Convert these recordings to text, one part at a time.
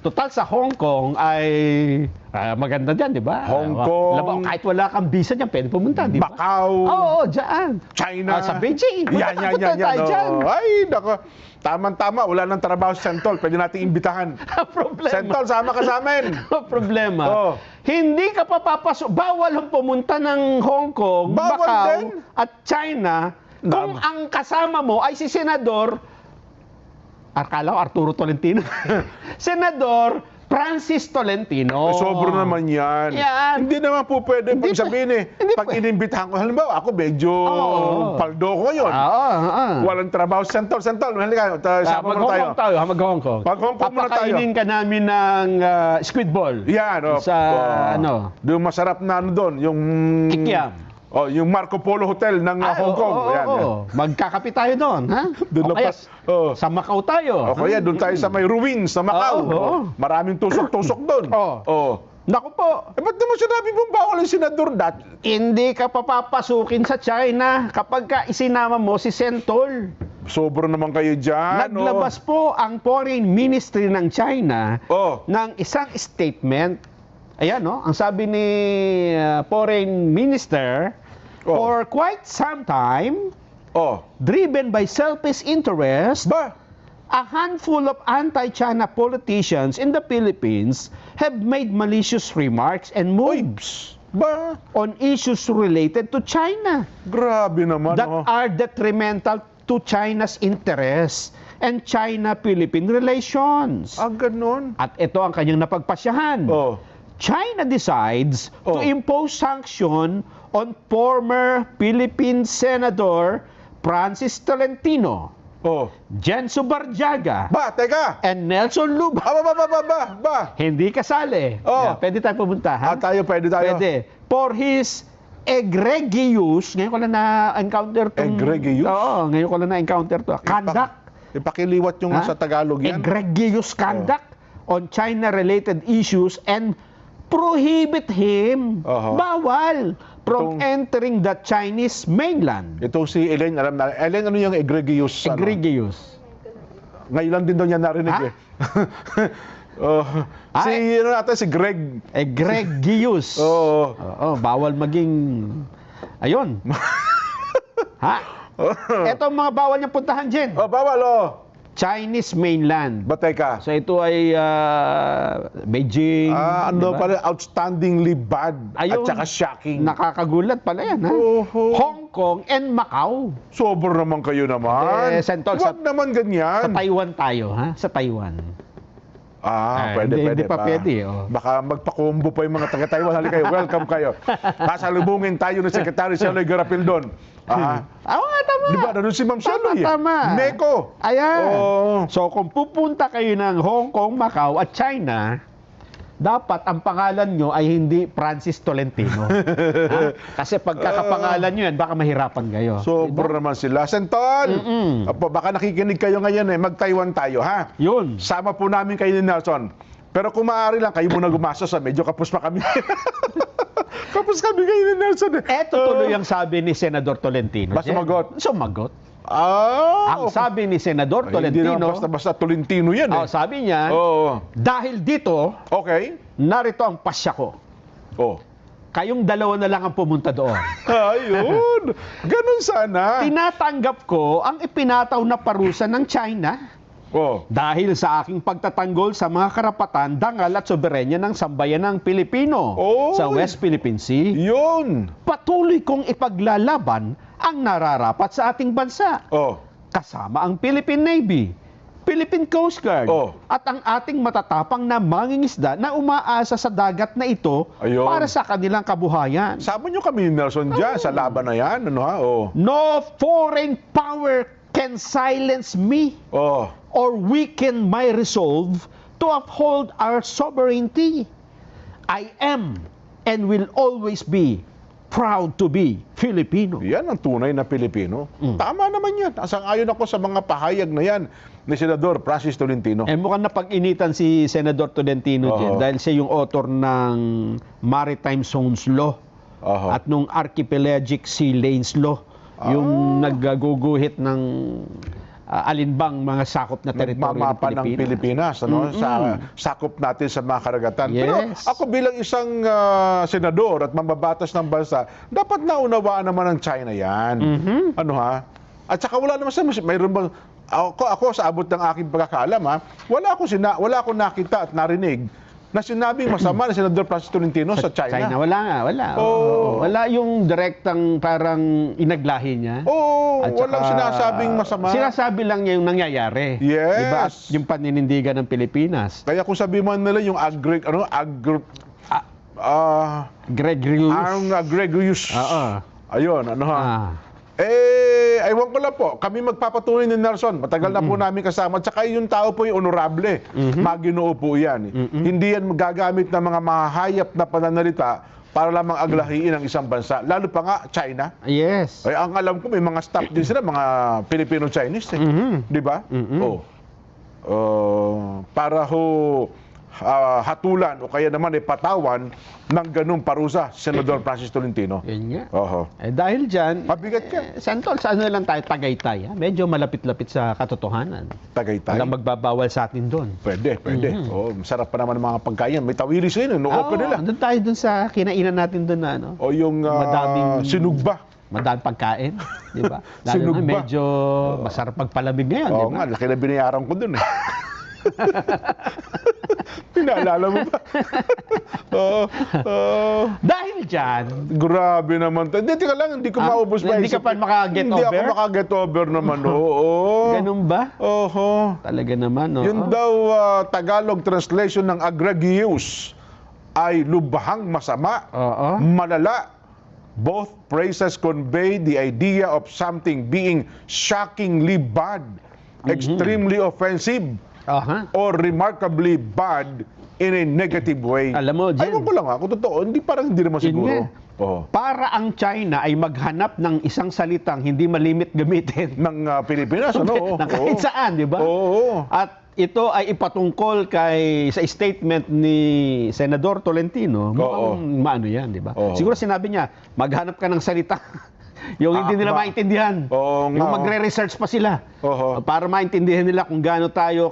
Total sa Hong Kong ay maganda dyan, di ba? Hong Kong. Kahit wala kang visa dyan, pwede pumunta, di ba? Macau. Oo, dyan. China. Sa Beijing. Yan. Dyan. Ay, nako. Tama-tama, wala nang trabaho sa Sentol. Pwede nating imbitahan. Problema. Sentol, sama ka sa amin. Problema. Oh. Hindi ka papapasok. Bawal ang pumunta ng Hong Kong, Bawal Macau, din. at China kung ang kasama mo ay si Senador, akala ko Arturo Tolentino, Senador Francis Tolentino. Sobra naman yan. Yan. Hindi naman po pwede Hindi pag sabihin hindi pag inimbitahan ko, halimbawa ako medyo paldo ko ngayon. Walang trabaho sa Sentol. Halika, sama mo tayo. Mag-Hong Kong. Mag-Hong Kong muna tayo. Papakainin ka namin ng squid ball. Yan. Sa Yung masarap na ano doon, yung... Kikiam. Yung Marco Polo Hotel ng Hong Kong. Yan. Magkakape tayo doon, ha? Doon lapas. Sa Macau tayo. O kaya doon tayo sa may ruins sa Macau. Maraming tusok-tusok doon. Naku po. Ba't naman sinabi mong bawal yung senador dat? Hindi ka papapasukin sa China kapag ka isinama mo si Sentol. Sobra naman kayo dyan. Naglabas po ang Foreign Ministry ng China ng isang statement. Ayan, ang sabi ni Foreign Minister, for quite some time, driven by selfish interest, a handful of anti-China politicians in the Philippines have made malicious remarks and moves on issues related to China. Grabe naman. That are detrimental to China's interests and China-Philippine relations. Ganon. At ito ang kanyang napagpasyahan. China decides to impose sanction on former Philippine Senator Francis Tolentino, Jenso Barjaga, teka! and Nelson Luba. Hindi kasali. Pwede tayo pumunta, ha? Pwede tayo. Pwede. For his egregious, ngayon ko lang na-encounter itong... Egregious? Oo, ngayon ko lang na-encounter ito. Conduct. Ipakiliwat yung sa Tagalog yan. Egregious conduct on China-related issues and prohibit him, bawal, from entering the Chinese mainland. Ito si Elaine, alam na. Elaine, ano yung egregious? Egregious. Ngayon lang din daw niya narinig si Greg. Egregious. Bawal maging... Ayun. Ito ang mga bawal niyang puntahan, Jen. Bawal, Chinese mainland. Teka. So ito ay Beijing. Ano pala, outstandingly bad at Ayun. saka shocking. Nakakagulat pala yan, ha? Hong Kong and Macau. Sobra naman kayo naman. Sentol, Huwag naman ganyan. Sa Taiwan tayo, ha? Sa Taiwan. Pwede. Hindi pa pwede, Baka magpa-combo pa yung mga taga-Taiwan. Halika kayo, welcome kayo. Kasalubungin tayo ng Secretary Sheloy Garapil doon. Tama. Di ba, nandun si Ma'am Sheloy? Tama. Neko. Ayan. So, kung pupunta kayo ng Hong Kong, Macau at China, dapat ang pangalan nyo ay hindi Francis Tolentino. Kasi pagkakapangalan nyo yan, baka mahirapan kayo. Sobra naman sila. Sentol, baka nakikinig kayo ngayon mag-Taiwan tayo, ha? Yun. Sama po namin kayo ni Nelson. Pero kung maaari lang, kayo muna gumastos, medyo kapos pa kami. Kapos kami kayo ni Nelson. Eto tuloy ang sabi ni Senador Tolentino. Sumagot. Sumagot. Ang sabi ni Senador Tolentino, hindi naman basta Tolentino yan sabi niya, dahil dito, narito ang pasya ko. Kayong dalawa na lang ang pumunta doon. Ayun. Ganun sana. Tinatanggap ko ang ipinataw na parusa ng China dahil sa aking pagtatanggol sa mga karapatan, dangal at soberenya ng sambayanang Pilipino sa West Philippine Sea. Yun. Patuloy kong ipaglalaban ang nararapat sa ating bansa. Kasama ang Philippine Navy, Philippine Coast Guard, at ang ating matatapang na mangingisda na umaasa sa dagat na ito para sa kanilang kabuhayan. Sama nyo kami ni Nelson dyan sa laban na yan. No foreign power can silence me or weaken my resolve to uphold our sovereignty. I am and will always be proud to be Filipino. Yan ang tunay na Pilipino. Tama naman yan. Asang-ayon ako sa mga pahayag na yan ni Senador Francis Tolentino. Mukhang napag-initan si Senador Tolentino dyan dahil siya yung author ng Maritime Zones Law at nung Archipelagic Sea Lanes Law. Yung nagguguhit ng alin bang mga sakop na teritoryo ng Nagmamapa ng Pilipinas, ano? Sa sakop natin sa mga karagatan. Pero Yes. ako bilang isang senador at mambabatas ng bansa, dapat naunawaan naman ng China yan. Ano ha? At saka wala naman sa mayroon bang ako sa abot ng aking pagkakaalam ha, wala akong nakita at narinig na sinabing masama ni Senador Francis Tolentino sa China. Wala nga, wala. Oo. Wala yung direktang parang inaglahi niya. Oo, At saka, walang sinasabing masama. Sinasabi lang niya yung nangyayari. Yes. Diba? At yung paninindigan ng Pilipinas. Kaya kung sabi man nila yung Gregorius. Oo. Ayun, ano ha? Ah. Ewan ko lang po, kami magpapatuloy ni Nelson. Matagal na po namin kasama. At saka yung tao po yung honorable. Maginoo po yan. Hindi yan magagamit ng mga mahahayap na pananalita para lamang aglahiin ang isang bansa. Lalo pa nga, China. Yes. Ay, ang alam ko, may mga staff din sila, mga Filipino-Chinese. Di ba? Para ho hatulan o kaya naman patawan ng ganung parusa, Senador Francis Tolentino. Yun nga. Oho. Dahil dyan, Mabigat ka. Santol, sa ano lang tayo, Tagaytay. Medyo malapit-lapit sa katotohanan. Tagaytay. Walang magbabawal sa atin doon. Pwede. Oh, masarap pa naman ang mga pagkain. May tawiris yun, no-open nila. Doon tayo doon sa kinainan natin doon na ano. O yung Madaming- sinugba. Madaming pagkain, di ba? Lalo na Sinugba. medyo masarap pagpalamig ngayon, di Oo ba? nga, laki na binayaran ko dun eh. Pinaalala mo ba? Dahil dyan, Grabe naman. Hindi, teka lang, hindi ko maubos pa. hindi ka pa maka-get Hindi ako over? maka-get over naman. Oo. ganun ba? Oho. Talaga naman, no? Yun daw Tagalog translation ng aggregius ay lubhang masama, Oo. malala. Both phrases convey the idea of something being shockingly bad, extremely offensive, Aha. or remarkably bad in a negative way. Alam mo, Jen, Aywan ko lang kung totoo, parang hindi naman Yun siguro. nga. Oo. para ang China ay maghanap ng isang salitang hindi malimit gamitin Ng Pilipinas, ano? na kahit Oo. saan, di ba? Oo. At ito ay ipatungkol sa statement ni Senador Tolentino. Mukhang maano yan, di ba? Oo. Siguro sinabi niya, maghanap ka ng salita. Yung hindi nila maintindihan. Oo nga, Yung oo. magre-research pa sila. Oo. Para maintindihan nila kung gaano tayo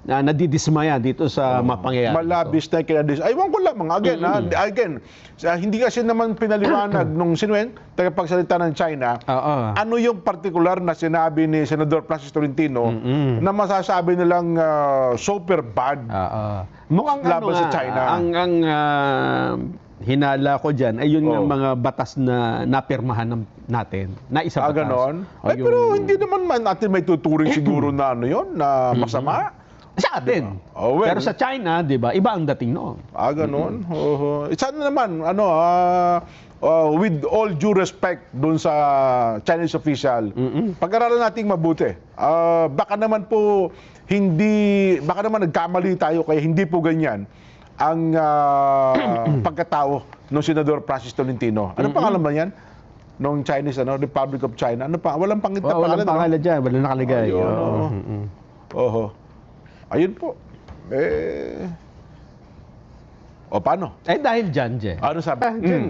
nadidismaya dito sa mapangyayari. Malabis na kinadis. Aywan ko lang mga again, hindi kasi naman pinaliwanag nung sinuweng tagapagsalita ng China. Oo. Ano yung partikular na sinabi ni Senador Francis Tolentino na masasabi nilang super bad? Mukhang Laban sa China. Ang hinala ko dyan ay yun ng mga batas na napirmahan natin na isa batas. Ganon? Pero hindi naman natin may tuturing siguro na ano yun, na masama. Sa atin. Well, Pero sa China, di ba, iba ang dating noon. Ganon. Sana naman, with all due respect dun sa Chinese official, pag-aralan nating mabuti. Baka naman nagkamali tayo kaya hindi po ganyan ang pagkatao ng Senador Francis Tolentino. Ano pangalan ba yan? Nung Chinese, Republic of China. Walang pangalan. Walang pangalan dyan, walang nakalagay. Oho. Ayun po. Paano? Dahil dyan, Je. Ano sabi? Jen,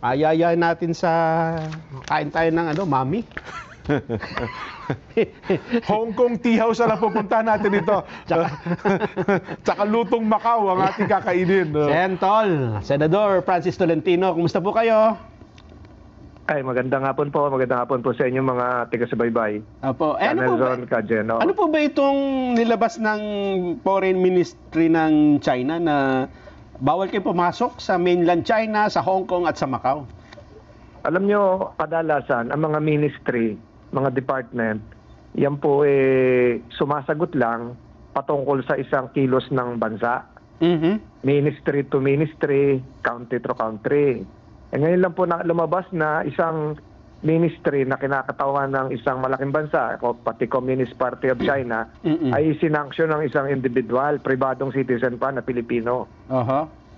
ayayain natin sa kain tayo ng mami. Hong Kong Tea House na pupuntahan natin ito. Tsaka lutong Macau ang ating kakainin. Sentol, Senador Francis Tolentino, kumusta po kayo? Ay, magandang hapon po sa inyo mga taga-subaybay. Opo. Nelson Cajeno. Ano po ba itong nilabas ng Foreign Ministry ng China na bawal kayo pumasok sa mainland China, sa Hong Kong at sa Macau? Alam nyo, kadalasan, ang mga ministry, mga department, yan po sumasagot lang patungkol sa isang kilos ng bansa. Ministry to ministry, country to country. Ngayon lang po lumabas na isang ministry na kinakatawan ng isang malaking bansa, pati Communist Party of China, ay sinanksyon ng isang individual, pribadong citizen pa na Pilipino.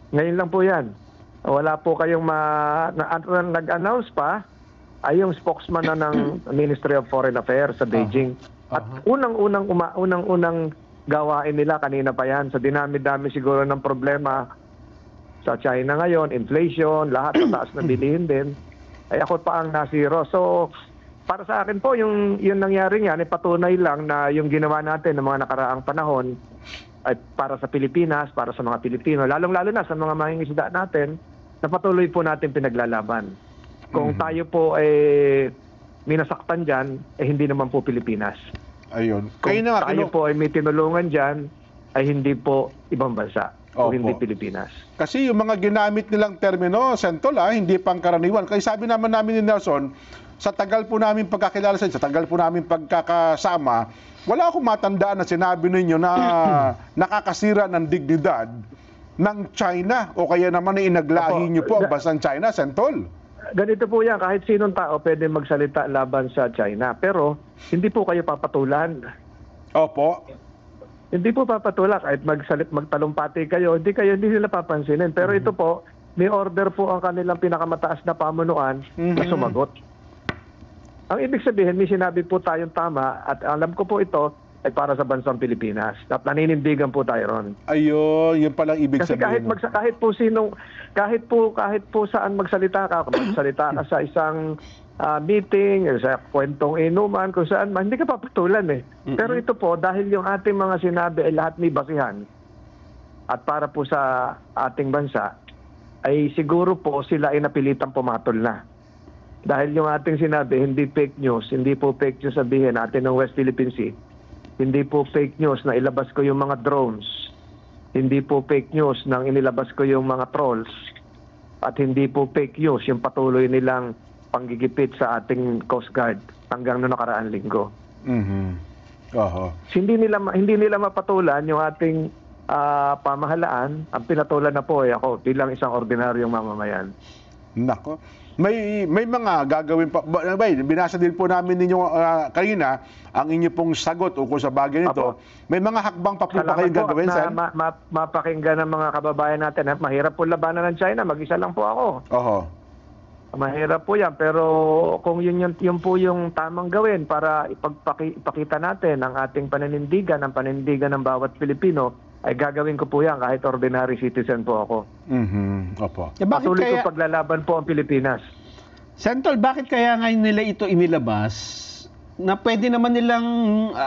Ngayon lang po yan. Wala po kayong nag-announce pa ay yung spokesman na ng Ministry of Foreign Affairs sa Beijing. At unang-unang gawain nila kanina pa yan. Sa dinami-dami siguro ng problema sa China ngayon, inflation, lahat sa taas na bilihin din, ay ako pa ang nasiro. So, para sa akin po, yung nangyari niyan, ay patunay lang na yung ginawa natin ng mga nakaraang panahon ay para sa Pilipinas, para sa mga Pilipino, lalong-lalo na sa mga mangingisda natin, na patuloy po natin pinaglalaban. Kung tayo po ay minasaktan dyan, hindi naman po Pilipinas. Ayun. Kung Kayo na nga, tayo po ay may tinulungan dyan, ay hindi po ibang bansa. O Opo. hindi Pilipinas. Kasi yung mga ginamit nilang termino, Sentol, hindi pangkaraniwan. Kaya sabi naman namin ni Nelson, sa tagal po namin pagkakilala sa tagal po namin pagkakasama, wala akong matandaan na sinabi ninyo na nakakasira ng dignidad ng China o kaya naman na inaglahi Opo. niyo po ang bansang China, Sentol. Ganito po yan, kahit sinong tao pwede magsalita laban sa China. Pero hindi po kayo papatulan. Opo. Hindi po papatulak kahit magtalumpati kayo, hindi nila papansinin. Pero ito po, may order po ang kanilang pinakamataas na pamunuan na sumagot. Ang ibig sabihin, may sinabi po tayong tama at alam ko po ito ay para sa bansang Pilipinas. At naninindigan po tayo ron. Ayun, yun palang ibig Kasi sabihin. kahit po saan magsalita ka, kung magsalita ka sa isang meeting, sa kwentong inuman, kung saan man, hindi ka papatulan eh. Pero ito po, dahil yung ating mga sinabi ay lahat may basihan at para po sa ating bansa, ay siguro po sila ay napilitang pumatol na. Dahil yung ating sinabi, hindi fake news, hindi po fake news sabihin natin ng West Philippine Sea, hindi po fake news na ilabas ko yung mga drones, hindi po fake news nang inilabas ko yung mga trolls, at hindi po fake news yung patuloy nilang panggigipit sa ating Coast Guard hanggang noong nakaraang linggo. Oho. Hindi nila mapatulan yung ating pamahalaan. Ang pinatulan na po ay ako bilang isang ordinaryong mamamayan. Nako. May mga gagawin pa. Binasa din po namin ninyo kanina ang inyo pong sagot ukol sa bagay nito. Apo. May mga hakbang pa po ba kayong gagawin, at Sen? mapakinggan ng mga kababayan natin. Mahirap po labanan ng China. Mag-isa lang po ako. Oho. Mahirap po yan. Pero kung yun po yung tamang gawin para ipakita natin ang ating paninindigan, ang paninindigan ng bawat Pilipino, ay gagawin ko po yan kahit ordinary citizen po ako. Opo. Bakit Patuloy kaya, ko paglalaban po ang Pilipinas. Sentol, bakit kaya ngayon nila ito inilabas na pwede naman nilang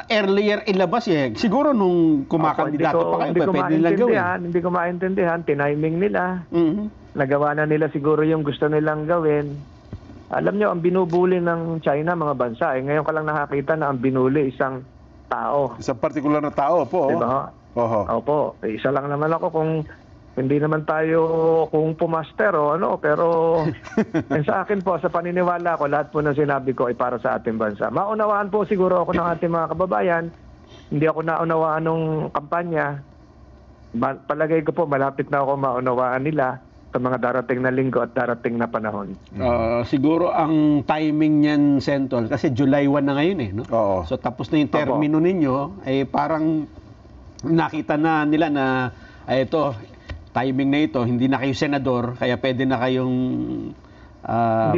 earlier ilabas eh? Siguro nung kumakandidato pa kayo, pwede nilang gawin. Hindi ko maintindihan. Tiniming nila. Nagawa na nila siguro yung gusto nilang gawin. Alam nyo, ang binubuli ng China, mga bansa, ngayon ka lang nakakita na ang binuli isang tao. Isang partikular na tao po. Diba? Oho. Opo. Isa lang naman ako kung hindi naman tayo kung pumaster o ano, pero sa akin po, sa paniniwala ko, lahat po ng sinabi ko ay para sa ating bansa. Maunawaan po siguro ako ng ating mga kababayan. Hindi ako naunawaan ng kampanya. Palagay ko po, malapit na ako maunawaan nila sa mga darating na linggo at darating na panahon. Siguro ang timing niyan, Sentol, kasi July 1 na ngayon eh. No? Oo. So tapos na yung termino ninyo, ay parang nakita na nila na ito, timing na ito, hindi na kayo senador, kaya pwede na kayong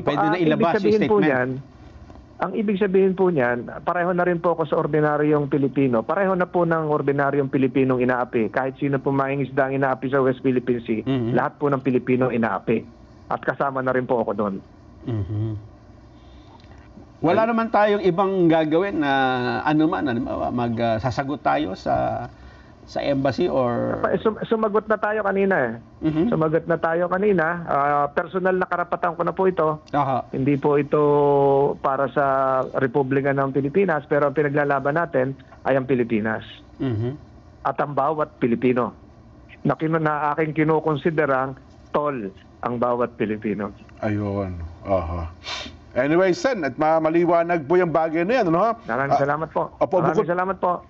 pwede na ilabas yung statement. Ang ibig sabihin po niyan, pareho na rin po ako sa ordinaryong Pilipino. Pareho na po ng ordinaryong Pilipinong inaapi. Kahit sino po mangingisda ang inaapi sa West Philippine Sea, lahat po ng Pilipino inaapi. At kasama na rin po ako doon. Wala naman tayong ibang gagawin na magsasagot tayo sa embassy or... Sumagot na tayo kanina eh. Sumagot na tayo kanina. Personal na karapatan ko na po ito. Aha. Hindi po ito para sa Republika ng Pilipinas, pero ang pinaglalaban natin ay ang Pilipinas. At ang bawat Pilipino. Na aking kinukonsiderang tol ang bawat Pilipino. Ayun. Aha. Anyway, Sen, at maliwanag po yung bagay na yan, ano? Maraming salamat po. Opo, Maraming salamat po.